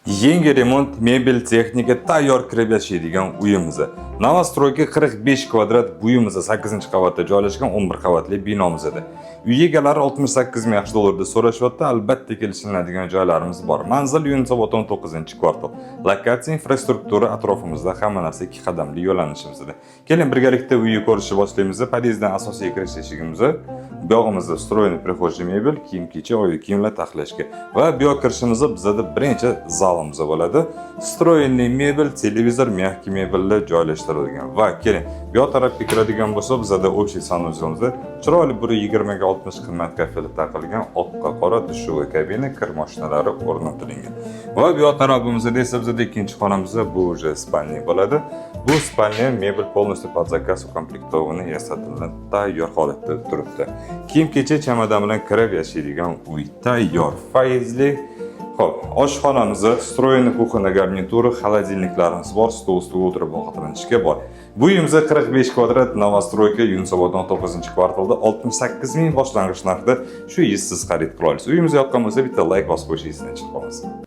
Yangi remont, mebel, texnika tayyor kirib yashaydigan uyimiz. Novostroyga 45 kvadrat uyimiz 8-qavatda joylashgan 11 qavatli binomiz edi. Uy egalari 68 ming $60 so'rashyapti. Albatta kelishiladigan joylarimiz bor. Manzil Yunusobod 19-kvartal. Lokatsiya, infrastruktura atrofimizda hamma narsa 2 qadamli yo'lanishimizda. Keling birgalikda uyni ko'rishni boshlaymiz. Podyezddan asosiy kirish eshigimiz. Bu yog'imizda встроенный prixожий mebel, kiyim-kecha, oy kiyimlar taxlashga va bu yoq kirishimizda bizda birinchi zalimiz bo'ladi. Встроенный mebel, televizor, mягкий mebellar joylashtirilgan. Va keling, bu yoq tarafga kiradigan bo'lsa, bizda общий sanuzyonimizda chiroyli 120 ga 60 qimmat kafeli taqilgan oqqa qora dushovый kabina, kir mashinalari o'rnatilgan. Va bu yoq tarafimizda esa bizda ikkinchi xonamizda bu уже spalniy bo'ladi. Bu spalniya mebel полностью под заказ ukomplektovani yasatilgan tayyor holatda turibdi. Kiyim-kecha chamadon bilan kirib yashaydigan uy tayyor, faizli. Xo'p, oshxonamizda встроенный кухонная garnitura, холодильникlarimiz bor, stol ustiga o'tirib ovqatlanishga bor. Bu uyimizda 45 kvadrat Novostroyka Yunusobod 19-kvartalda 68 ming boshlang'ich narxda shu yizsiz xarid qila olasiz. Uyimiz yoqqan bo'lsa bitta like bosib qo'yishingizni iltimos qilaman.